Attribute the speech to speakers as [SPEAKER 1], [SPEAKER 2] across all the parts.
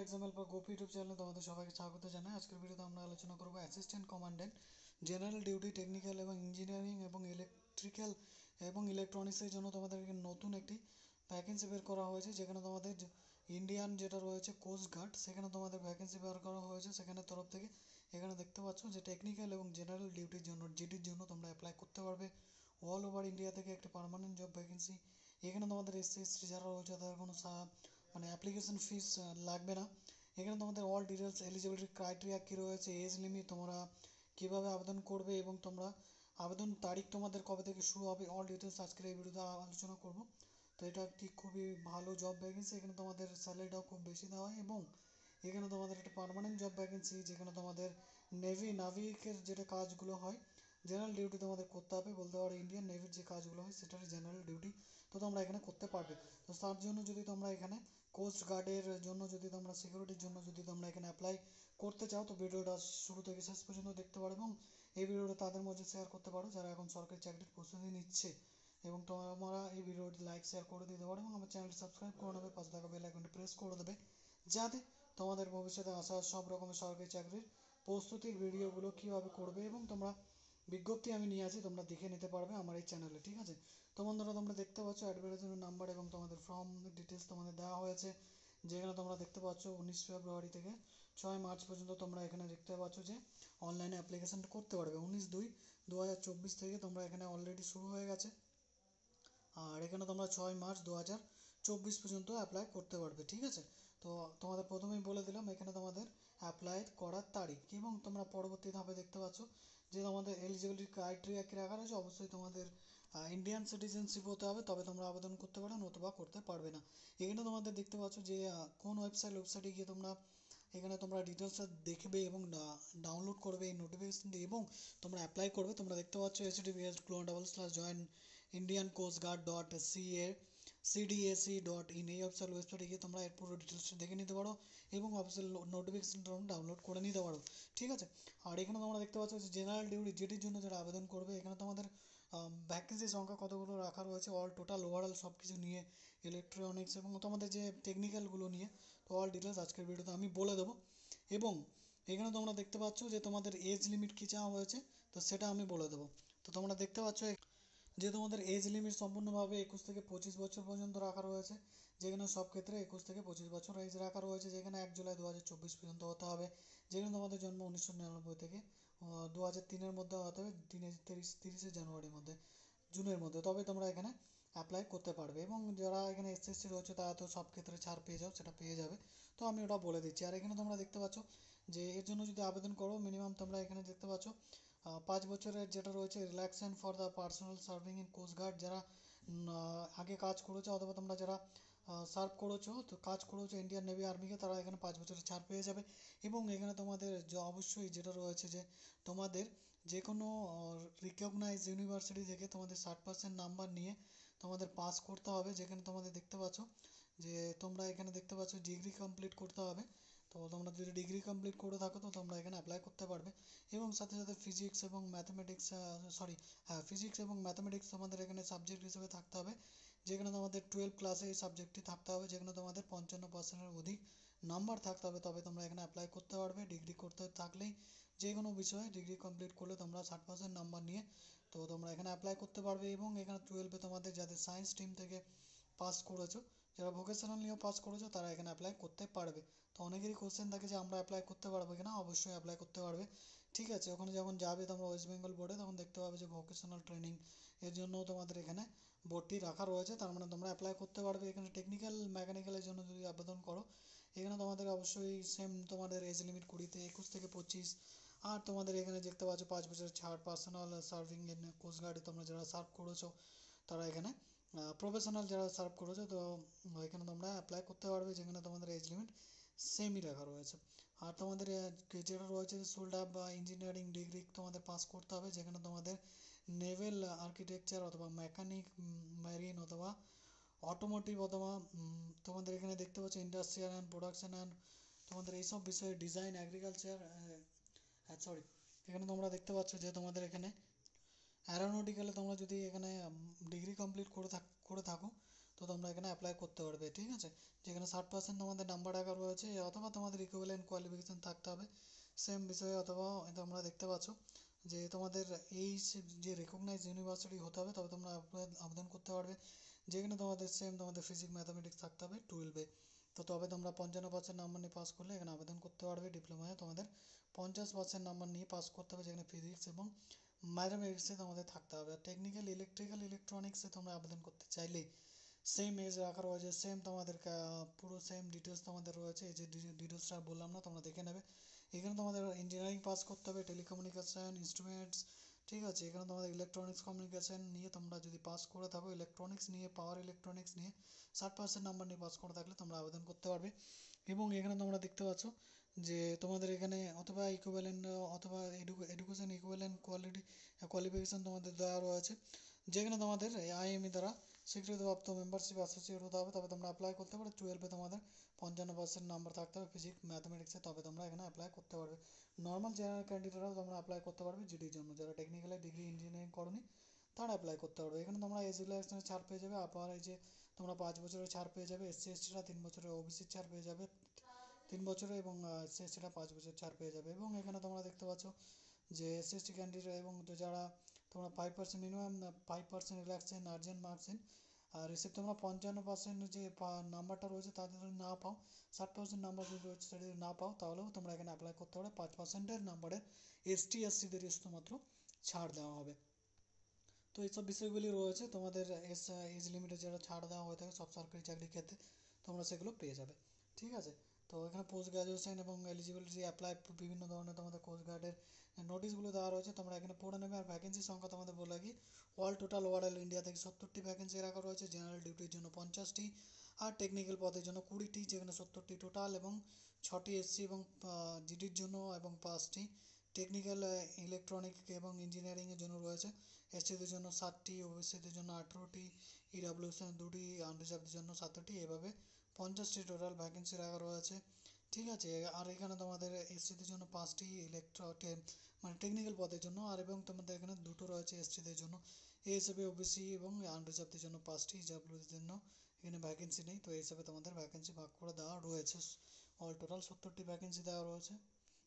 [SPEAKER 1] Example for Gopi YouTube চ্যানেলে তোমাদের সবাইকে স্বাগত জানাই। আজকের ভিডিওতে আমরা আলোচনা করব assistant commandant general duty technical এবং ইঞ্জিনিয়ারিং এবং ইলেকট্রিক্যাল এবং ইলেকট্রনিক্সের জন্য তোমাদের নতুন একটি ভ্যাকেন্সি বের করা হয়েছে, যেখানে তোমাদের ইন্ডিয়ান যেটা রয়েছে কোস্ট গার্ড, সেখানে তোমাদের ভ্যাকেন্সি বের করা হয়েছে সেখানে তরফ থেকে। এখানে দেখতে পাচ্ছ যে টেকনিক্যাল এবং জেনারেল ডিউটির জন্য জিডির জন্য তোমরা অ্যাপ্লাই করতে পারবে অল ওভার ইন্ডিয়া থেকে একটি পার্মানেন্ট জব ভ্যাকেন্সি। এখানে তোমাদের এসসি এসটি যারা রয়েছে তাদের কোনো মানে অ্যাপ্লিকেশন ফিস লাগবে না। এখানে তোমাদের অল ডিটেলস, এলিজিবিলিটি ক্রাইটেরিয়া কী রয়েছে, এজ লিমিট, তোমরা কীভাবে আবেদন করবে এবং তোমরা আবেদন তারিখ তোমাদের কবে থেকে শুরু হবে, অল ডিটেলস আজকের এই ভিডিওতে আলোচনা করব। তো এটা একটি খুবই ভালো জব ভ্যাকেন্সি। এখানে তোমাদের স্যালারিটাও খুব বেশি দেওয়া হয় এবং এখানে তোমাদের একটা পার্মানেন্ট জব ভ্যাকেন্সি, যেখানে তোমাদের নাভিকের যেটা কাজগুলো হয় জেনারেল ডিউটি তোমাদের করতে হবে। বলতে পারো ইন্ডিয়ান নেভির যে কাজগুলো হয় সেটার জেনারেল ডিউটি তো তোমরা এখানে করতে পারবে। তো তার জন্য যদি তোমরা এখানে কোস্ট গার্ডের জন্য যদি তোমরা সিকিউরিটির জন্য যদি তোমরা এখানে অ্যাপ্লাই করতে চাও, তো ভিডিওটা শুরু থেকে শেষ পর্যন্ত দেখতে পারো এবং এই ভিডিওটা তাদের মধ্যে শেয়ার করতে পারো যারা এখন সরকারি চাকরির প্রস্তুতি নিচ্ছে। এবং তোমরা এই ভিডিওটি লাইক শেয়ার করে দিতে পারো এবং আমার চ্যানেলটি সাবস্ক্রাইব করে নেবে, পাশে থাকা বেল আইকনটি প্রেস করে দেবে, যাতে তোমাদের ভবিষ্যতে আসা সব রকমের সরকারি চাকরির প্রস্তুতির ভিডিওগুলো কীভাবে করবে এবং তোমরা বিজ্ঞপ্তি আমি নিয়ে আছি, তোমরা দেখে নিতে পারবে আমার এই চ্যানেলে। ঠিক আছে, তো বন্ধুরা তোমরা দেখতে পাচ্ছ অ্যাডভার্টাইজমেন্ট নাম্বার এবং তোমাদের ফর্ম ডিটেলস তোমাদের দেওয়া হয়েছে, যেখানে তোমরা দেখতে পাচ্ছ 19 ফেব্রুয়ারি থেকে 6 মার্চ পর্যন্ত তোমরা এখানে দেখতে পাচ্ছ যে অনলাইনে অ্যাপ্লিকেশনটা করতে পারবে। 19/2/2024 থেকে তোমরা এখানে অলরেডি শুরু হয়ে গেছে, আর এখানে তোমরা 6 মার্চ 2024 পর্যন্ত অ্যাপ্লাই করতে পারবে। ঠিক আছে, তো তোমাদের প্রথমেই বলে দিলাম এখানে তোমাদের অ্যাপ্লাই করার তারিখ এবং তোমরা পরবর্তী ধাপে দেখতে পাচ্ছ যে তোমাদের এলিজিবিলিটি ক্রাইটেরিয়া কী রাখা রয়েছে। অবশ্যই তোমাদের ইন্ডিয়ান সিটিজেনশিপ হতে হবে, তবে তোমরা আবেদন করতে পারো, নতুবা করতে পারবে না। এখানে তোমাদের দেখতে পাচ্ছ যে কোন ওয়েবসাইটে গিয়ে তোমরা এখানে তোমরা ডিটেলসটা দেখবে এবং ডাউনলোড করবে এই নোটিফিকেশনটি এবং তোমরা অ্যাপ্লাই করবে। তোমরা দেখতে পাচ্ছ https://join Indian coast guard dot cdac.in এই অফিসিয়াল ওয়েবসাইটে গিয়ে তোমরা এর পুরো ডিটেলসটা দেখে নিতে পারো এবং অফিসিয়াল নোটিফিকেশনটা ডাউনলোড করে নিতে পারো। ঠিক আছে, আর এখানে তোমরা দেখতে পাচ্ছ যে জেনারেল ডিউটি যেটির জন্য যারা আবেদন করবে, এখানে তোমাদের ভ্যাকেন্সির সংখ্যা কতগুলো রাখা রয়েছে অল টোটাল ওভারঅল সব কিছু নিয়ে, ইলেকট্রনিক্স এবং তোমাদের যে টেকনিক্যালগুলো নিয়ে, তো অল ডিটেলস আজকের ভিডিওতে আমি বলে দেবো। এবং এখানে তোমরা দেখতে পাচ্ছ যে তোমাদের এজ লিমিট কী চাওয়া হয়েছে, তো সেটা আমি বলে দেবো। তো তোমরা দেখতে পাচ্ছ যে তোমাদের এজ লিমিট সম্পূর্ণভাবে 21 থেকে 25 বছর পর্যন্ত রাখা রয়েছে, যেখানে সব ক্ষেত্রে 21 থেকে 25 বছর এজ রাখা রয়েছে, যেখানে 1 জুলাই 2024 পর্যন্ত হতে হবে। যেখানে তোমাদের জন্ম 1999 থেকে 2003-এর মধ্যে হতে হবে, 30শে জানুয়ারির মধ্যে, জুনের মধ্যে, তবে তোমরা এখানে অ্যাপ্লাই করতে পারবে। এবং যারা এখানে এসএসসি রয়েছে তারা তো সব ক্ষেত্রে ছাড় পেয়ে যাও, সেটা পেয়ে যাবে, তো আমি ওটা বলে দিচ্ছি। আর এখানে তোমরা দেখতে পাচ্ছ যে এর জন্য যদি আবেদন করো মিনিমাম তোমরা এখানে দেখতে পাচ্ছ 5 বছরের যেটা রয়েছে relaxation for the personnel serving in coast guard, যারা আগে কাজ করেছো অথবা তোমরা যারা সার্ভ করেছো, তো কাজ করেছো ইন্ডিয়ান নেভি আর্মিকে, তারা এখানে 5 বছরের ছাড় পেয়ে যাবে। এবং এখানে তোমাদের যে অবশ্যই যেটা রয়েছে যে তোমাদের যে কোনো রিকগনাইজ ইউনিভার্সিটি থেকে তোমাদের 60% নাম্বার নিয়ে তোমাদের পাস করতে হবে। যেখানে তোমাদের দেখতে পাচ্ছ যে তোমরা এখানে দেখতে পাচ্ছ ডিগ্রি কমপ্লিট করতে হবে। তো তোমরা যদি ডিগ্রি কমপ্লিট করে থাকো তো তোমরা এখানে অ্যাপ্লাই করতে পারবে। এবং সাথে সাথে ফিজিক্স এবং ম্যাথামেটিক্স তোমাদের এখানে সাবজেক্ট হিসেবে থাকতে হবে, যেখানে তোমাদের 12 ক্লাসে এই সাবজেক্টটি থাকতে হবে, যেখানে তোমাদের 55%-এর অধিক নাম্বার থাকতে হবে, তবে তোমরা এখানে অ্যাপ্লাই করতে পারবে। ডিগ্রি করতে থাকলেই যে কোনো বিষয়ে ডিগ্রি কমপ্লিট করলে তোমরা 60% নাম্বার নিয়ে তো তোমরা এখানে অ্যাপ্লাই করতে পারবে। এবং এখানে 12-এ তোমাদের যাদের সায়েন্স স্ট্রিম থেকে পাস করেছো, যারা ভোকেশনাল নিয়েও পাস করেছো, তারা এখানে অ্যাপ্লাই করতে পারবে। তো অনেকেরই কোশ্চেন থাকে যে আমরা অ্যাপ্লাই করতে পারবো কিনা, অবশ্যই অ্যাপ্লাই করতে পারবে। ঠিক আছে, ওখানে যখন যাবে তোমরা ওয়েস্ট বেঙ্গল বোর্ডে, তখন দেখতে পাবে যে ভোকেশনাল ট্রেনিং এর জন্য তোমাদের এখানে ভর্তি রাখা রয়েছে, তার মানে তোমরা অ্যাপ্লাই করতে পারবে। এখানে টেকনিক্যাল মেকানিক্যালের জন্য যদি আবেদন করো, এখানে তোমাদের অবশ্যই সেম তোমাদের এজ লিমিট 21 থেকে 25। আর তোমাদের এখানে দেখতে পাচ্ছ 5 বছরের ছাড়, পার্সোনাল সার্ভিং ইন কোস্ট গার্ডে তোমরা যারা সার্ভ করেছো, তারা এখানে প্রফেশনাল যারা সার্ভ করেছো, তো এখানে তোমরা অ্যাপ্লাই করতে পারবে, যেখানে তোমাদের এজ লিমিট সেমই রাখা রয়েছে। আর তোমাদের যেটা রয়েছে সোলডাপ বা ইঞ্জিনিয়ারিং ডিগ্রি তোমাদের পাস করতে হবে, যেখানে তোমাদের নেভেল আর্কিটেকচার অথবা মেকানিক, মেরিন অথবা অটোমোটিভ অথবা তোমাদের এখানে দেখতে পাচ্ছ ইন্ডাস্ট্রিয়াল অ্যান্ড প্রোডাকশন অ্যান্ড তোমাদের এইসব বিষয়ে ডিজাইন অ্যাগ্রিকালচার, সরি, এখানে তোমরা দেখতে পাচ্ছ যে তোমাদের এখানে অ্যারোনটিক্যালে তোমরা যদি এখানে ডিগ্রি কমপ্লিট করে থাকো, তো তোমরা এখানে অ্যাপ্লাই করতে পারবে, ঠিক আছে। যেখানে 60% তোমাদের নাম্বার রাখা রয়েছে, অথবা তোমাদের ইকুইভ্যালেন্ট কোয়ালিফিকেশন থাকতে হবে সেম বিষয়ে, অথবা তোমরা দেখতে পাচ্ছ যে তোমাদের এই যে রেকগনাইজ ইউনিভার্সিটি হতে হবে, তবে তোমরা আবেদন করতে পারবে। যেখানে তোমাদের সেম তোমাদের ফিজিক্স ম্যাথামেটিক্স থাকতে হবে 12-এ। তো তবে তোমরা 55% নাম্বার নিয়ে পাস করলে এখানে আবেদন করতে পারবে। ডিপ্লোমায় তোমাদের 50% নাম্বার নিয়ে পাস করতে হবে, যেখানে ফিজিক্স এবং ম্যাথামেটিক্সে তোমাদের থাকতে হবে। আর টেকনিক্যাল, ইলেকট্রিক্যাল, ইলেকট্রনিক্সে তোমরা আবেদন করতে চাইলে সেম এজ রাখা রয়েছে, সেম তোমাদের পুরো সেম ডিটেলস তোমাদের রয়েছে। এই যে ডিটেলসটা বললাম না, তোমরা দেখে নেবে। এখানে তোমাদের ইঞ্জিনিয়ারিং পাস করতে হবে, টেলিকমিউনিকেশন ইনস্ট্রুমেন্টস, ঠিক আছে। এখানে তোমাদের ইলেকট্রনিক্স কমিউনিকেশন নিয়ে তোমরা যদি পাস করে থাকো, ইলেকট্রনিক্স নিয়ে, পাওয়ার ইলেকট্রনিক্স নিয়ে 60% নাম্বার নিয়ে পাস করে থাকলে তোমরা আবেদন করতে পারবে। এবং এখানে তোমরা দেখতে পাচ্ছ যে তোমাদের এখানে অথবা ইকুইভ্যালেন্ট, অথবা এডুকেশন ইকুইভ্যালেন্ট কোয়ালিফিকেশন তোমাদের দেওয়া রয়েছে, যেখানে তোমাদের আইএমই দ্বারা স্বীকৃতিপ্রাপ্ত মেম্বারশিপ অ্যাসোসিয়েট হতে হবে। তবে তোমরা অ্যাপ্লাই করতে পারো। 12-এ তোমাদের 55% নাম্বার থাকতে হবে ফিজিক্স ম্যাথামেটিক্সে, তবে তোমরা এখানে অ্যাপ্লাই করতে পারবে। নর্মাল জেনারেল ক্যান্ডিডেটরাও তোমরা অ্যাপ্লাই করতে পারবে জিডির জন্য, যারা টেকনিক্যালে ডিগ্রি ইঞ্জিনিয়ারিং করনি তারা অ্যাপ্লাই করতে পারবে। এখানে তোমরা এজ রিল্যাক্সেশনে ছাড় পেয়ে যাবে। আবার এই যে তোমরা 5 বছরের ছাড় পেয়ে যাবে, এসসি এসটিরা 3 বছরের, ওবিসির ছাড় পেয়ে যাবে 3 বছরে, এবং এসসি এসটিরা 5 বছর ছাড় পেয়ে যাবে। এবং এখানে তোমরা দেখতে পাচ্ছ যে এসসি এসটি ক্যান্ডিডেট এবং যারা তোমরা 5% মিনিমাম 5% রিল্যাক্সেশন আর্জেন্ট মার্কস আর রিসিভ তোমরা 55% যে নাম্বারটা রয়েছে তাদের যদি না পাও, 60% নাম্বার যদি রয়েছে সেটা যদি না পাও, তাহলেও তোমরা এখানে অ্যাপ্লাই করতে পারো। 5%-এর নাম্বারের এসটি এসসিদের শুধুমাত্র ছাড় দেওয়া হবে। তো এইসব বিষয়গুলি রয়েছে তোমাদের এজ লিমিটে যারা ছাড় দেওয়া হয়ে থাকে সব সরকারি চাকরির ক্ষেত্রে, তোমরা সেগুলো পেয়ে যাবে, ঠিক আছে। তো এখানে পোস্ট গ্রাজুয়েশন এবং এলিজিবিলিটি অ্যাপ্লাই বিভিন্ন ধরনের তোমাদের কোস্ট গার্ডের নোটিশগুলো দেওয়া রয়েছে, তোমরা এখানে পড়ে নেবে। আর ভ্যাকেন্সির সংখ্যা তোমাদের বলে রাখি, ওভারঅল ইন্ডিয়া থেকে 70টি ভ্যাকেন্সি রাখা রয়েছে, জেনারেল ডিউটির জন্য 50টি, আর টেকনিক্যাল পদের জন্য 20টি, যেখানে 70টি টোটাল, এবং 6টি এসসি এবং জিডির জন্য, এবং 5টি টেকনিক্যাল, ইলেকট্রনিক এবং ইঞ্জিনিয়ারিংয়ের জন্য রয়েছে। এসটিদের জন্য 7টি, ওবিসিদের জন্য 18টি, ইডাব্লিউএস 2টি, আনরিজার্ভদের জন্য 7টি, এভাবে 50টি টোটাল ভ্যাকেন্সি রাখা রয়েছে, ঠিক আছে। আর এখানে তোমাদের এসটিদের জন্য 5টি, মানে টেকনিক্যাল পদের জন্য, আর এবং তোমাদের এখানে দুটো রয়েছে এসটিদের জন্য। এই হিসেবে ওবিসি এবং আনরিজার্ভদের জন্য 5টি, ইডাব্লিউএসদের জন্য এখানে ভ্যাকেন্সি নেই। তো এই হিসাবে তোমাদের ভ্যাকেন্সি ভাগ করে দেওয়া রয়েছে। অল টোটাল 70টি ভ্যাকেন্সি দেওয়া রয়েছে।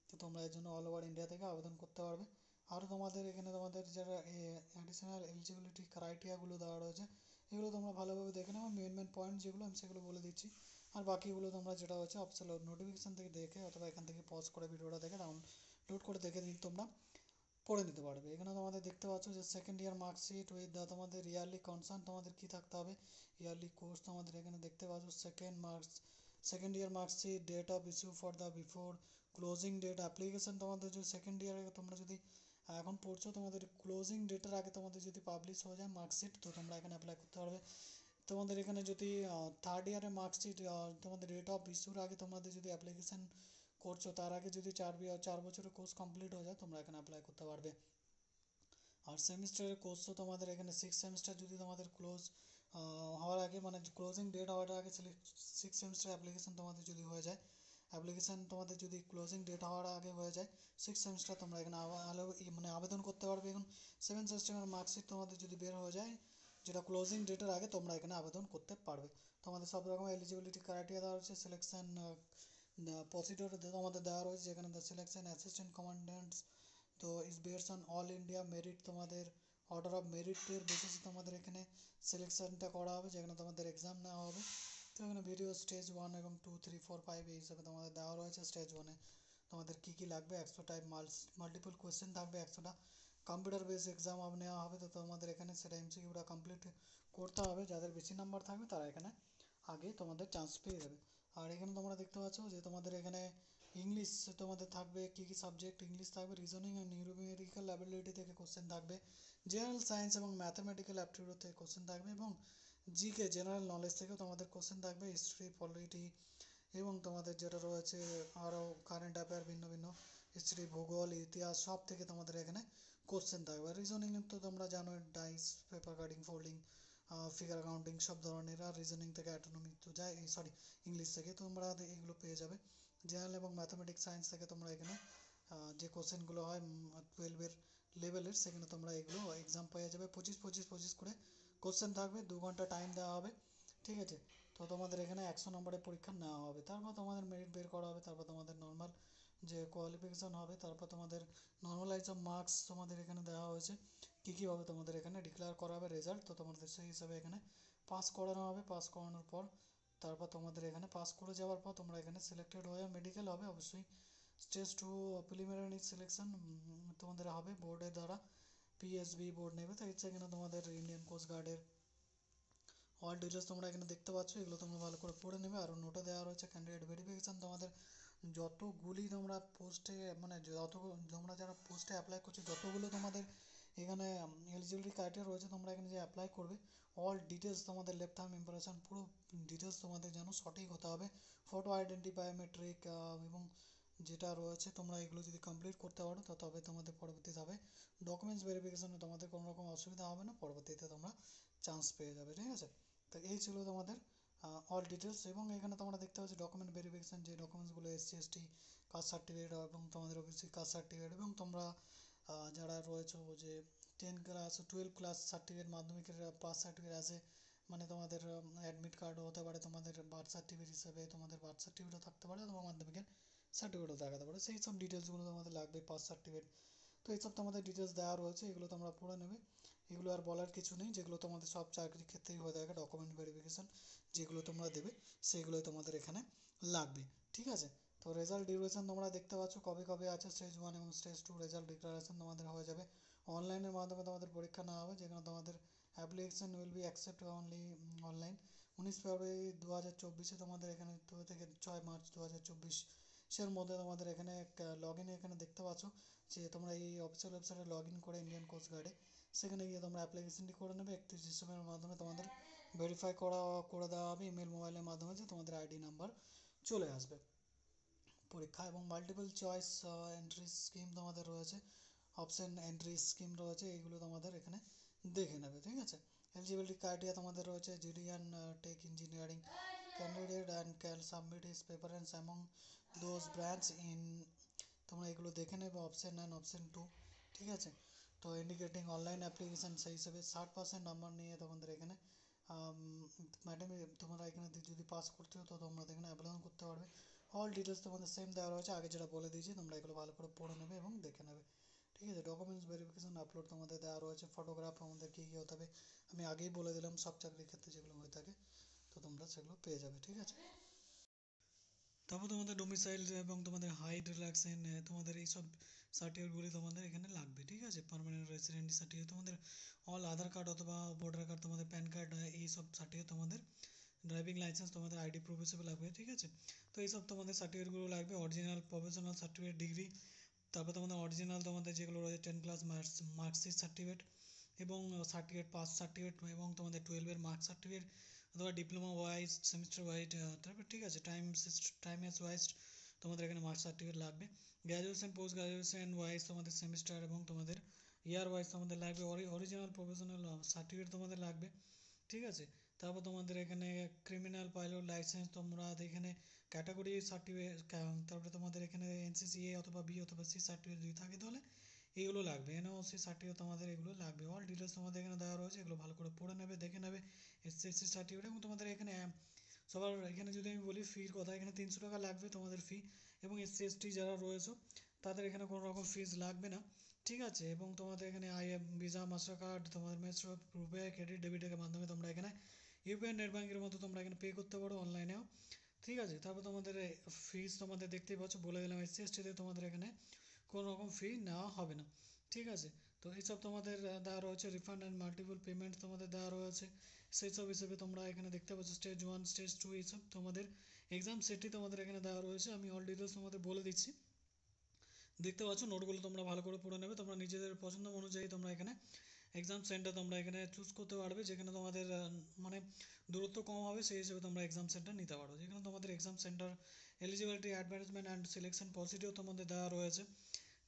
[SPEAKER 1] তো তোমরা এর জন্য অল ওভার ইন্ডিয়া থেকে আবেদন করতে পারবে। আরও তোমাদের এখানে তোমাদের যারা অ্যাডিশনাল এলিজিবিলিটি ক্রাইটেরিয়াগুলো দেওয়া রয়েছে, এগুলো তোমরা ভালোভাবে দেখে নাও। মেন পয়েন্ট যেগুলো আমি সেগুলো বলে দিচ্ছি, আর বাকিগুলো তোমরা যেটা হচ্ছে অফিসিয়াল নোটিফিকেশান থেকে দেখে, অথবা এখান থেকে পজ করে ভিডিওটা দেখে ডাউনলোড করে দেখে তোমরা পড়ে নিতে পারবে। এখানে তোমাদের দেখতে পাচ্ছ যে সেকেন্ড ইয়ার মার্কশিট উইথ তোমাদের ইয়ারলি কনসার্ন তোমাদের কী থাকতে হবে, ইয়ারলি কোর্স তোমাদের এখানে দেখতে পাচ্ছ। Second year marksheet, date of issue for the before closing date application, তোমাদের যদি সেকেন্ড ইয়ারে তোমরা যদি এখন পড়ছো, তোমাদের ক্লোজিং ডেটের আগে তোমাদের যদি পাবলিশ হয়ে যায় মার্কশিট, তো তোমরা এখানে অ্যাপ্লাই করতে পারবে। তোমাদের এখানে যদি থার্ড ইয়ারের মার্কশিট তোমাদের ডেট অফ ইস্যুর আগে তোমাদের যদি অ্যাপ্লিকেশান করছো, তার আগে যদি 4 বছরের কোর্স কমপ্লিট হয়ে যায়, তোমরা এখানে অ্যাপ্লাই করতে পারবে। আর সেমিস্টারের কোর্সও তোমাদের এখানে 6 সেমিস্টার যদি তোমাদের ক্লোজ হওয়ার আগে, মানে ক্লোজিং ডেট হওয়ার আগে 6 সেমিস্টার অ্যাপ্লিকেশান তোমাদের যদি হয়ে যায়, অ্যাপ্লিকেশান তোমাদের যদি ক্লোজিং ডেট হওয়ার আগে হয়ে যায় 6 সেমিস্টার, তোমরা এখানে মানে আবেদন করতে পারবে। এখন 7 সেমিস্টারের মার্কশিট তোমাদের যদি বের হয়ে যায় যেটা ক্লোজিং ডেটের আগে, তোমরা এখানে আবেদন করতে পারবে। তোমাদের সব রকম এলিজিবিলিটি ক্রাইটেরিয়া দেওয়া হচ্ছে, সিলেকশন প্রসিডিওর তোমাদের দেওয়া রয়েছে, যেখানে দ্য সিলেকশন অ্যাসিস্ট্যান্ট কমান্ড্যান্টস তো is based on all India merit, তোমাদের অর্ডার অফ মেরিটের বেসিসে তোমাদের এখানে সিলেকশনটা করা হবে, যেখানে তোমাদের এক্সাম নেওয়া হবে। তো এখানে ভিডিও স্টেজ 1 এবং 2, 3, 4, 5 এই হিসাবে তোমাদের দেওয়া রয়েছে। স্টেজ 1-এ তোমাদের কী কী লাগবে, 100 টাইপ মাল্টিপল কোয়েশ্চেন থাকবে, 100টা কম্পিউটার বেস এক্সাম নেওয়া হবে। তো তোমাদের এখানে সেটা এমসিকিউটা কমপ্লিট করতে হবে। যাদের বেশি নাম্বার থাকবে তারা এখানে আগে তোমাদের চান্স পেয়ে যাবে। আর এখানে তোমরা দেখতে পাচ্ছ যে তোমাদের এখানে ইংলিশ তোমাদের থাকবে, কী কী সাবজেক্ট, ইংলিশ থাকবে, রিজনিং অ্যান্ড নিউমেরিক্যাল অ্যাবিলিটি থেকে কোশ্চেন থাকবে, জেনারেল সায়েন্স এবং ম্যাথামেটিক্যাল অ্যাপটিটিউড থেকে কোশ্চেন থাকবে, এবং জিকে জেনারেল নলেজ থেকেও তোমাদের কোশ্চেন থাকবে, হিস্ট্রি, পলিটি, এবং তোমাদের যেটা রয়েছে আরও কারেন্ট অ্যাফেয়ার, ভিন্ন ভিন্ন হিস্ট্রি, ভূগোল, ইতিহাস, সব থেকে তোমাদের এখানে কোশ্চেন থাকবে। রিজনিং তো তোমরা জানো, dice, paper cutting, folding, figure counting সব ধরনের। আর রিজনিং থেকে অ্যাটোনমি তো যায়, সরি ইংলিশ থেকে তোমরা এগুলো পেয়ে যাবে। জেনারেল এবং ম্যাথামেটিক্স সায়েন্স থেকে তোমরা এখানে যে কোশ্চেনগুলো হয় 12-এর লেভেলের, সেখানে তোমরা এগুলো এক্সাম পেয়ে যাবে। 25 করে কোশ্চেন থাকবে, 2 ঘন্টা টাইম দেওয়া হবে, ঠিক আছে। তো তোমাদের এখানে 100 নম্বরের পরীক্ষা নেওয়া হবে, তারপর তোমাদের মেরিট বের করা হবে, তারপর তোমাদের নর্মাল যে কোয়ালিফিকেশান হবে, তারপর তোমাদের নর্মালাইজ অফ মার্কস তোমাদের এখানে দেওয়া হয়েছে কী হবে তোমাদের এখানে ডিক্লেয়ার করা হবে রেজাল্ট। তো তোমাদের সেই হিসাবে এখানে পাস করানো হবে, পাস করানোর পর তারপর তোমাদের এখানে পাস করে যাওয়ার পর তোমরা এখানে সিলেক্টেড হয়ে মেডিকেল হবে অবশ্যই। স্টেজ 2 প্রিলিমিনারি সিলেকশন তোমাদের হবে বোর্ডের দ্বারা, পিএসবি বোর্ড নেবে। তো হচ্ছে এখানে তোমাদের ইন্ডিয়ান কোস্ট গার্ডের অল ডিটেলস তোমরা এখানে দেখতে পাচ্ছ, এগুলো তোমরা ভালো করে পড়ে নেবে। আর নোটে দেওয়া রয়েছে ক্যান্ডিডেট ভেরিফিকেশান, তোমাদের যতগুলি তোমরা পোস্টে মানে যত তোমরা যারা পোস্টে অ্যাপ্লাই করছো যতগুলো তোমাদের এখানে এলিজিবিলিটি ক্রাইটেরিয়া রয়েছে, তোমরা এখানে যে অ্যাপ্লাই করবে অল ডিটেলস তোমাদের লেফট আর্ম ইমপ্রেশন পুরো ডিটেলস তোমাদের যেন সঠিক হতে হবে। ফটো আইডেন্টি বায়োমেট্রিক এবং যেটা রয়েছে তোমরা এগুলো যদি কমপ্লিট করতে পারো তো তবে তোমাদের পরবর্তীতে হবে ডকুমেন্টস ভেরিফিকেশানে তোমাদের কোনো রকম অসুবিধা হবে না, পরবর্তীতে তোমরা চান্স পেয়ে যাবে। ঠিক আছে, তো এই ছিল তোমাদের অল ডিটেলস। এবং এখানে তোমরা দেখতে পাচ্ছ ডকুমেন্ট ভেরিফিকেশান, যে ডকুমেন্টসগুলো এসসি এসটি কাস্ট সার্টিফিকেট এবং তোমাদের ওবিসি কাস্ট সার্টিফিকেট, এবং তোমরা যারা রয়েছে যে 10 ক্লাস 12 ক্লাস সার্টিফিকেট মাধ্যমিকের পাস সার্টিফিকেট আছে, মানে তোমাদের অ্যাডমিট কার্ডও হতে পারে, তোমাদের বার্থ সার্টিফিকেট হিসেবে তোমাদের বার্থ সার্টিফিকেটও থাকতে পারে অথবা মাধ্যমিকের সার্টিফিকেটও দেখাতে পারে, সেই সব ডিটেলসগুলো তোমাদের লাগবে পাস সার্টিফিকেট। তো এইসব তোমাদের ডিটেলস দেওয়া রয়েছে, এগুলো তোমরা পড়ে নেবে। এগুলো আর বলার কিছু নেই, যেগুলো তোমাদের সব চাকরির ক্ষেত্রেই হয়ে থাকে ডকুমেন্ট ভেরিফিকেশান যেগুলো তোমরা দেবে সেগুলোই তোমাদের এখানে লাগবে। ঠিক আছে, তো রেজাল্ট ডিউরেশন তোমরা দেখতে পাচ্ছ কবে কবে আছে, স্টেজ 1 এবং স্টেজ 2 রেজাল্ট ডিক্লারেশন তোমাদের হয়ে যাবে অনলাইনের মাধ্যমে, তোমাদের পরীক্ষা নেওয়া হবে, যেখানে তোমাদের application will be accept only online. 19 ফেব্রুয়ারি 2024 তোমাদের এখানে 2 থেকে 6 মার্চ 2024 মধ্যে তোমাদের এখানে লগ ইনে এখানে দেখতে পাচ্ছ যে তোমরা এই অফিসিয়াল ওয়েবসাইটে লগ ইন করে ইন্ডিয়ান কোস্ট গার্ডে সেখানে গিয়ে তোমরা অ্যাপ্লিকেশনটি করে নেবে। 31 ডিসেম্বরের মাধ্যমে তোমাদের ভেরিফাই করে দেওয়া হবে ইমেল মোবাইলের মাধ্যমে, যে তোমাদের আইডি নাম্বার চলে আসবে পরীক্ষা। এবং মাল্টিপল চয়েস এন্ট্রি স্কিম তোমাদের রয়েছে, অপশন এন্ট্রি স্কিম রয়েছে, এইগুলো তোমাদের এখানে দেখে নেবে। ঠিক আছে, এলিজিবিলিটি ক্রাইটেরিয়া তোমাদের রয়েছে জিডিয়ান tech engineering candidate and can submit his preference among those branch in, তোমরা এগুলো দেখে নেবে অপশন 1 অপশন 2। ঠিক আছে, তো ইন্ডিকেটিং অনলাইন অ্যাপ্লিকেশান সেই হিসেবে 60% নাম্বার নিয়ে তোমাদের এখানে ম্যাডাম তোমরা এখানে যদি পাস করতে হো তো তোমরা এখানে আবেদন করতে পারবে। অল ডিটেলস তোমাদের সেম দেওয়া রয়েছে, আগে যেটা বলে দিয়েছি তোমরা এগুলো ভালো করে পড়ে নেবে এবং দেখে নেবে। ঠিক আছে, ডকুমেন্টস ভেরিফিকেশান আপলোড তোমাদের দেওয়া রয়েছে, ফটোগ্রাফ আমাদের কী কী হতে হবে আমি আগেই বলে দিলাম সব চাকরির ক্ষেত্রে যেগুলো হয়ে থাকে, তো তোমরা সেগুলো পেয়ে যাবে। ঠিক আছে, তারপর তোমাদের ডোমিসাইল এবং তোমাদের হাইট রিল্যাক্সেন তোমাদের এইসব সার্টিফিকেটগুলি তোমাদের এখানে লাগবে। ঠিক আছে, পার্মানেন্ট রেসিডেন্ট সার্টিফিকেট তোমাদের অল আধার কার্ড অথবা ভোটার কার্ড, তোমাদের প্যান কার্ড, এইসব সার্টিফিকেট তোমাদের ড্রাইভিং লাইসেন্স তোমাদের আইডি প্রুফ হিসেবে লাগবে। ঠিক আছে, তো এইসব তোমাদের সার্টিফিকেটগুলো লাগবে, অরিজিনাল প্রফেশনাল সার্টিফিকেট ডিগ্রি, তারপর তোমাদের অরিজিনাল তোমাদের যেগুলো রয়েছে 10 ক্লাস মার্কশিট সার্টিফিকেট এবং সার্টিফিকেট পাস সার্টিফিকেট এবং তোমাদের 12-এর মার্ক সার্টিফিকেট অথবা ডিপ্লোমা ওয়াইজ সেমিস্টার ওয়াইজ, তারপর ঠিক আছে টাইম ওয়াইজ তোমাদের এখানে মার্ক সার্টিফিকেট লাগবে। গ্র্যাজুয়েশন পোস্ট গ্র্যাজুয়েশন ওয়াইজ তোমাদের সেমিস্টার এবং তোমাদের ইয়ার ওয়াইজ তোমাদের লাগবে, অরিজিনাল প্রফেশনাল সার্টিফিকেট তোমাদের লাগবে। ঠিক আছে, তারপর তোমাদের এখানে ক্রিমিনাল পাইলট লাইসেন্স তোমরা এখানে ক্যাটাগরি সার্টিফিকেট, তারপরে তোমাদের এখানে এনসিসি এ অথবা বি অথবা সি সার্টিফিকেট যদি থাকে তাহলে এইগুলো লাগবে, এনওসি সার্টিফিকেট তোমাদের এগুলো লাগবে। অল ডিটেলস তোমাদের এখানে দেওয়া রয়েছে, এগুলো ভালো করে পড়ে নেবে দেখে নেবে। এসএসসি সার্টিফিকেট এবং তোমাদের এখানে সবার এখানে যদি আমি বলি ফির কথা, এখানে 300 টাকা লাগবে তোমাদের ফি, এবং এসসি এসটি যারা রয়েছে তাদের এখানে কোনো রকম ফিজ লাগবে না। ঠিক আছে, এবং তোমাদের এখানে ভিসা মাস্টার কার্ড তোমাদের মেট্রো রুপে ক্রেডিট ডেবিটের মাধ্যমে তোমরা এখানে ইউপিআই নেট ব্যাঙ্কের মতো তোমরা এখানে পে করতে পারো অনলাইনেও। ঠিক আছে, তারপর তোমাদের ফিজ তোমাদের দেখতেই পাচ্ছ বলে দিলাম, এসসি এসটিতে তোমাদের এখানে কোনো রকম ফি নেওয়া হবে না। ঠিক আছে, তো এইসব তোমাদের দেওয়া রয়েছে, রিফান্ড অ্যান্ড মাল্টিপল পেমেন্ট তোমাদের দেওয়া রয়েছে, সেই সব হিসেবে তোমরা এখানে দেখতে পাচ্ছ স্টেজ 1 স্টেজ 2 এইসব তোমাদের এক্সাম সেটটি তোমাদের এখানে দেওয়া রয়েছে। আমি অল ডিটেলস তোমাদের বলে দিচ্ছি, দেখতে পাচ্ছ নোটগুলো তোমরা ভালো করে পড়ে নেবে, তোমরা নিজেদের পছন্দ অনুযায়ী তোমরা এখানে এক্সাম সেন্টার তোমরা এখানে চুজ করতে পারবে, যেখানে তোমাদের মানে দূরত্ব কম হবে সেই হিসেবে তোমরা এক্সাম সেন্টার নিতে পারো, যেখানে তোমাদের exam centre eligibility advertisement and selection procedure তোমাদের দেওয়া রয়েছে।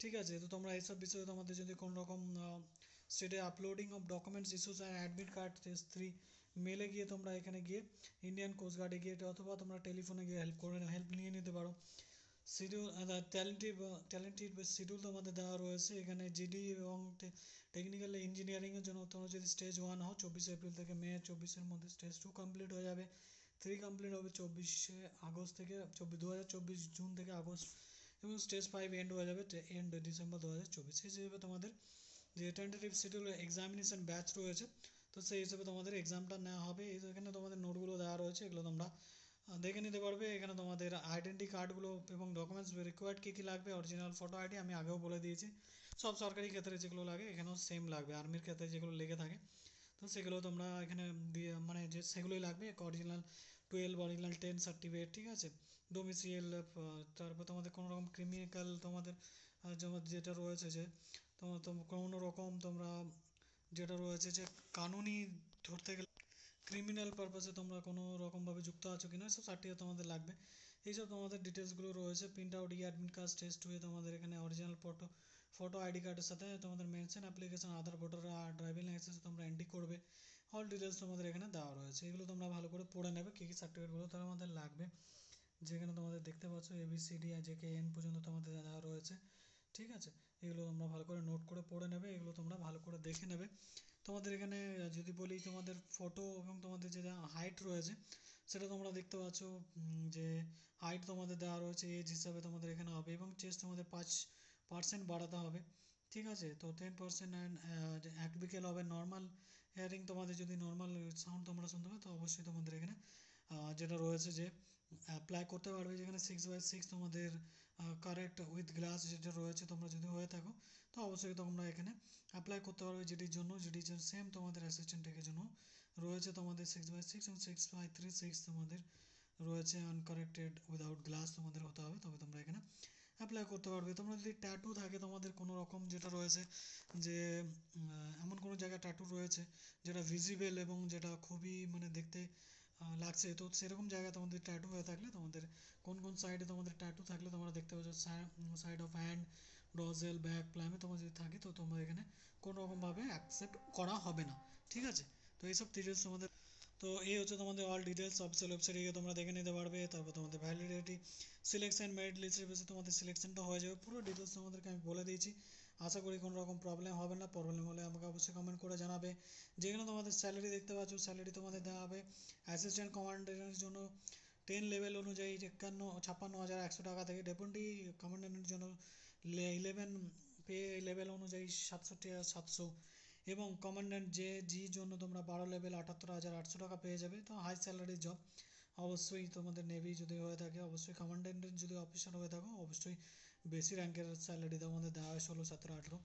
[SPEAKER 1] ঠিক আছে, তো তোমরা এইসব বিষয়ে তোমাদের যদি কোনো রকম স্টেটে uploading of documents issues and admit card test 3 মেলে গিয়ে তোমরা এখানে গিয়ে ইন্ডিয়ান কোস্ট গার্ডে গিয়ে অথবা তোমরা টেলিফোনে গিয়ে হেল্প নিয়ে নিতে পারো। শিডিউল ট্যালেন্টেড বা শিডিউল তোমাদের দেওয়া রয়েছে এখানে জিডি এবং টেকনিক্যাল ইঞ্জিনিয়ারিংয়ের জন্য তোমরা যদি স্টেজ 1 হও 24 এপ্রিল থেকে মে 24-এর মধ্যে স্টেজ 2 কমপ্লিট হয়ে যাবে, 3 কমপ্লিট হবে 24 আগস্ট থেকে 2024 জুন থেকে আগস্ট, এবং স্টেজ 5 এন্ড হয়ে যাবে এন্ড ডিসেম্বর 2024। সেই হিসেবে তোমাদের যে টেন্টেটিভ শিডিউল এক্সামিনেশন ব্যাচ রয়েছে, তো সেই হিসেবে তোমাদের এক্সামটা নেওয়া হবে। এখানে তোমাদের নোটগুলো দেওয়া রয়েছে, এগুলো তোমরা দেখে নিতে পারবে। এখানে তোমাদের আইডেন্টি কার্ডগুলো এবং ডকুমেন্টস রিকোয়ার্ড কী কী লাগবে, অরিজিনাল ফটো আইডি আমি আগেও বলে দিয়েছি। সব সরকারি ক্ষেত্রে যেগুলো লাগে এখানেও সেম লাগবে, আর্মির ক্ষেত্রে যেগুলো লেগে থাকে তো সেগুলো তোমরা এখানে দিয়ে মানে যে সেগুলোই লাগবে, অরিজিনাল 12 অরিজিনাল 10 সার্টিফিকেট, ঠিক আছে, ডোমিসিয়েল, তারপর তোমাদের কোনো রকম ক্রিমিনাল তোমাদের যেমন যেটা রয়েছে যে তোমার কোনো রকম তোমরা যেটা রয়েছে যে কানুনি ধরতে গেলে ক্রিমিনাল পারপাসে তোমরা কোনো রকমভাবে যুক্ত আছো কিনা সব সার্টিফিকেট তোমাদের লাগবে। এইসব তোমাদের ডিটেলসগুলো রয়েছে, print out admit card test হয়ে তোমাদের এখানে অরিজিনাল ফটো আইডি কার্ডের সাথে তোমাদের মেনশন অ্যাপ্লিকেশন আধার ভোটার আর ড্রাইভিং লাইসেন্স তোমরা এন্ট্রি করবে। অল ডিটেলস তোমাদের এখানে দেওয়া রয়েছে, এগুলো তোমরা ভালো করে পড়ে নেবে কী কী সার্টিফিকেটগুলো তার আমাদের লাগবে। যেখানে তোমাদের দেখতে পাচ্ছ এবিসিডি আর জে কে এন পর্যন্ত তোমাদের দেওয়া রয়েছে, ঠিক আছে। এগুলো তোমরা ভালো করে নোট করে পড়ে নেবে, এগুলো তোমরা ভালো করে দেখে নেবে। তোমাদের এখানে যদি বলি তোমাদের ফটো এবং তোমাদের যে হাইট রয়েছে সেটা তোমরা দেখতে পাচ্ছ, যে হাইট তোমাদের দেওয়া রয়েছে এজ হিসাবে তোমাদের এখানে হবে, এবং চেস্ট তোমাদের 5% বাড়াতে হবে, ঠিক আছে। তো 10% অ্যান্ড এক বিকেল হবে নর্মাল হেয়ারিং, তোমাদের যদি নর্মাল সাউন্ড তোমরা শুনতে পাও তো অবশ্যই তোমাদের এখানে যেটা রয়েছে যে অ্যাপ্লাই করতে পারবে। যেখানে 6/6 তোমাদের কারেক্ট উইথ গ্লাস যেটা রয়েছে তোমরা যদি হয়ে থাকো তো অবশ্যই তোমরা এখানে অ্যাপ্লাই করতে পারবে যেটির জন্য সেম তোমাদের অ্যাসিস্ট্যান্ট টেকের জন্য রয়েছে তোমাদের 6/6 এবং 6/3 তোমাদের রয়েছে আনকারেক্টেড উইদাউট গ্লাস তোমাদের হতে হবে, তবে তোমরা এখানে অ্যাপ্লাই করতে পারবে। তোমরা যদি ট্যাটু থাকে তোমাদের কোনো রকম যেটা রয়েছে যে এমন কোনো জায়গায় ট্যাটু রয়েছে যেটা ভিজিবল এবং যেটা খুবই মানে দেখতে লাগছে, তো সেরকম জায়গায় তোমাদের ট্যাটু হয়ে থাকলে তোমাদের কোন কোন সাইডে তোমাদের ট্যাটু থাকলে তোমরা দেখতে পাচ্ছ সাইড অফ হ্যান্ড, ডজেল, ব্যাক, প্লামে তোমার যদি থাকে তো তোমরা এখানে কোনো রকমভাবে অ্যাকসেপ্ট করা হবে না, ঠিক আছে। তো এইসব ডিটেলস তোমাদের, তো এই হচ্ছে তোমাদের অল ডিটেলস অফিসিয়াল ওয়েবসাইটে গিয়ে তোমরা দেখে নিতে পারবে। তারপর তোমাদের ভ্যালিডিটি, সিলেকশন, মেরিট লিস্টের বেসে তোমাদের সিলেকশনটা হয়ে যাবে, পুরো ডিটেলস তোমাদেরকে আমি বলে দিয়েছি। আশা করি কোনো রকম প্রবলেম হবে না, প্রবলেম হলে আমাকে অবশ্যই কমেন্ট করে জানাবে। যেখানে তোমাদের স্যালারি দেখতে পাচ্ছ স্যালারি তোমাদের দেওয়া হবে অ্যাসিস্ট্যান্ট কমান্ডেন্টের জন্য 10 লেভেল অনুযায়ী 56,100 টাকা থেকে, ডেপুটি কমান্ডেন্টের জন্য 11 পে লেভেল অনুযায়ী 67,700, এবং কমান্ড্যান্ট জির জন্য তোমরা 12 লেভেল 78,800 টাকা পেয়ে যাবে। তো হাই স্যালারি জব, অবশ্যই তোমাদের নেভি যদি হয়ে থাকে, অবশ্যই কমান্ড্যান্টের যদি অফিসার হয়ে থাকো অবশ্যই বেশি র্যাঙ্কের স্যালারি তোমাদের দেওয়া হয় 16, 17, 18।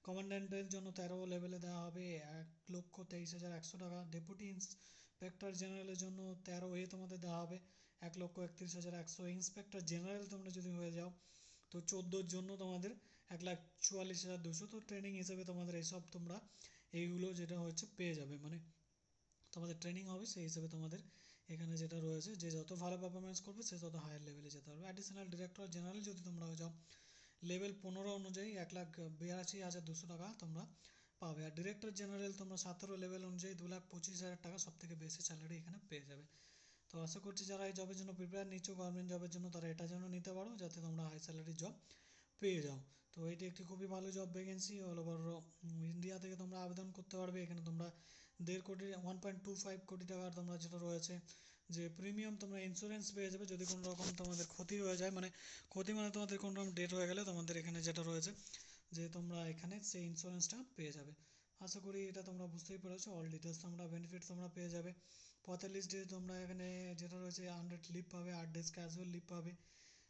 [SPEAKER 1] কমান্ড্যান্টের জন্য 13 লেভেলে দেওয়া হবে 1,23,100 টাকা, ডেপুটি ইন্সপেক্টর জেনারেলের জন্য 13A তোমাদের দেওয়া হবে 1,31,100। ইন্সপেক্টর জেনারেল তোমরা যদি হয়ে যাও তো 14 জন্য তোমাদের 1,44,200। তো ট্রেনিং হিসেবে তোমাদের এইসব তোমরা এইগুলো যেটা হচ্ছে পেয়ে যাবে, মানে তোমাদের ট্রেনিং হবে সেই হিসেবে তোমাদের এখানে যেটা রয়েছে যে যত ভালো পারফরমেন্স করবে সে তত হায়ার লেভেলে যেতে পারবে। অ্যাডিশনাল ডিরেক্টর জেনারেল যদি তোমরা হয়ে যাও লেভেল 15 অনুযায়ী 1,82,200 টাকা তোমরা পাবে, আর ডিরেক্টর জেনারেল তোমরা 17 লেভেল অনুযায়ী 2,25,000 টাকা সব থেকে বেশি স্যালারি এখানে পেয়ে যাবে। তো আশা করছি যারা এই জবের জন্য প্রিপেয়ার নিচ্ছ গভর্নমেন্ট জবের জন্য তারা এটা যেন নিতে পারো যাতে তোমরা হাই স্যালারি জব পেয়ে যাও। তো এটি একটি খুবই ভালো job vacancy, all over India থেকে তোমরা আবেদন করতে পারবে। এখানে তোমরা 1.25 কোটি টাকার তোমরা যেটা রয়েছে যে প্রিমিয়াম তোমরা ইন্স্যুরেন্স পেয়ে যাবে যদি কোনো রকম তোমাদের ক্ষতি হয়ে যায়, মানে ক্ষতি মানে তোমাদের কোনো রকম ডেট হয়ে গেলে তোমাদের এখানে যেটা রয়েছে যে তোমরা এখানে সেই ইন্স্যুরেন্সটা পেয়ে যাবে। আশা করি এটা তোমরা বুঝতেই পেরেছো, অল ডিটেলস তোমরা বেনিফিট তোমরা পেয়ে যাবে। 45 ডে তোমরা এখানে যেটা রয়েছে 100 লিভ পাবে, 8 ডেজ ক্যাজুয়াল লিভ পাবে,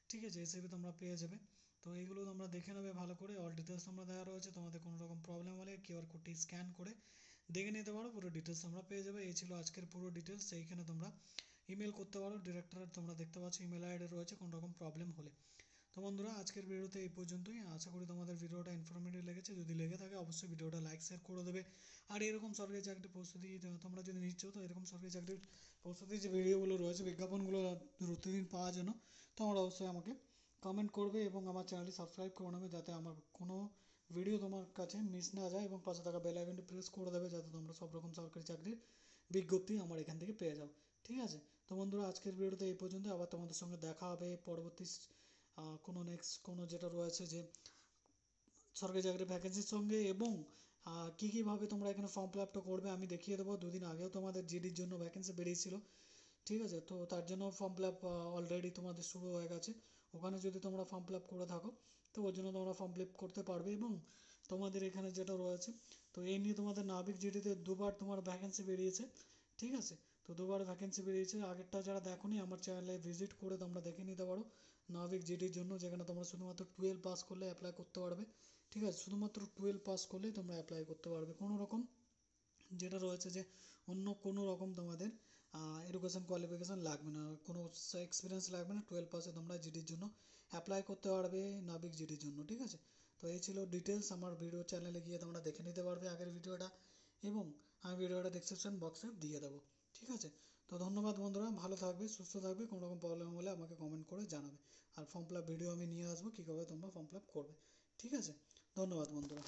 [SPEAKER 1] ঠিক আছে, এসবই তোমরা পেয়ে যাবে। তো এইগুলো তোমরা দেখে নেবে ভালো করে, অল ডিটেলস তোমরা দেওয়া রয়েছে। তোমাদের কোনো রকম প্রবলেম হলে কিউআর কোডটি স্ক্যান করে দেখে নিতে পারো, পুরো ডিটেলস তোমরা পেয়ে যাবে। এই ছিল আজকের পুরো ডিটেলস, সেইখানে তোমরা ইমেল করতে পারো, ডিরেক্টরের তোমরা দেখতে পাচ্ছ ইমেল আইডি রয়েছে কোনো রকম প্রবলেম হলে। তো বন্ধুরা আজকের ভিডিওতে এই পর্যন্তই, আশা করি তোমাদের ভিডিওটা ইনফরমেটিভ লেগেছে, যদি লেগে থাকে অবশ্যই ভিডিওটা লাইক শেয়ার করে দেবে। আর এরকম সরকারি চাকরির প্রস্তুতি তোমরা যদি নিচ্ছ তো এরকম সরকারি চাকরির প্রস্তুতির যে ভিডিওগুলো রয়েছে বিজ্ঞাপনগুলো প্রতিদিন পাওয়ার জন্য তোমরা অবশ্যই আমাকে কমেন্ট করবে এবং আমার চ্যানেলটি সাবস্ক্রাইব করে নেবে যাতে আমার কোনো ভিডিও তোমার কাছে মিস না যায়, এবং পাশে থাকা বেল আইকনটি প্রেস করে দেবে যাতে তোমরা সব রকম সরকারি চাকরির বিজ্ঞপ্তি আমার এখান থেকে পেয়ে যাও, ঠিক আছে। তো বন্ধুরা আজকের ভিডিওতে এই পর্যন্ত, আবার তোমাদের সঙ্গে দেখা হবে পরবর্তী কোনো নেক্সট কোনো যেটা রয়েছে যে সরকারি চাকরির ভ্যাকেন্সির সঙ্গে, এবং কীভাবে তোমরা এখানে ফর্ম ফিল আপটা করবে আমি দেখিয়ে দেবো। দুদিন আগেও তোমাদের জিডির জন্য ভ্যাকেন্সি বেরিয়েছিল, ঠিক আছে? তো তার জন্য ফর্ম ফিল আপ অলরেডি তোমাদের শুরু হয়ে গেছে। ওখানে যদি তোমরা ফর্ম ফিল আপ করে থাকো তো ওর জন্য তোমরা ফর্ম ফিল আপ করতে পারবে। এবং তোমাদের এখানে যেটা রয়েছে, তো এই নিয়ে তোমাদের নাবিক জিডিতে দুবার তোমার ভ্যাকেন্সি বেরিয়েছে, ঠিক আছে? তো দুবার ভ্যাকেন্সি বেরিয়েছে। আগেরটা যারা দেখোনি আমার চ্যানেলে ভিজিট করে তোমরা দেখে নিতে পারো নাবিক জিডির জন্য, যেখানে তোমরা শুধুমাত্র 12 পাস করলে অ্যাপ্লাই করতে পারবে, ঠিক আছে? শুধুমাত্র 12 পাস করলেই তোমরা অ্যাপ্লাই করতে পারবে। কোনো রকম যেটা রয়েছে যে অন্য কোনো রকম তোমাদের এডুকেশন কোয়ালিফিকেশান লাগবে না, কোনো এক্সপিরিয়েন্স লাগবে না। 12 পাসে তোমরা জিডির জন্য অ্যাপ্লাই করতে পারবে, নাবিক জিডির জন্য, ঠিক আছে? তো এই ছিল ডিটেলস। আমার ভিডিও চ্যানেলে গিয়ে তোমরা দেখে নিতে পারবে আগের ভিডিওটা, এবং আমি ভিডিওটা ডেসক্রিপশন বক্সে দিয়ে দেবো, ঠিক আছে? তো ধন্যবাদ বন্ধুরা, ভালো থাকবে, সুস্থ থাকবে। কোনো রকম প্রবলেম হলে আমাকে কমেন্ট করে জানাবে। আর ফর্ম ফিল আপ ভিডিও আমি নিয়ে আসবো কীভাবে তোমরা ফর্ম ফিল আপ করবে, ঠিক আছে? ধন্যবাদ বন্ধুরা।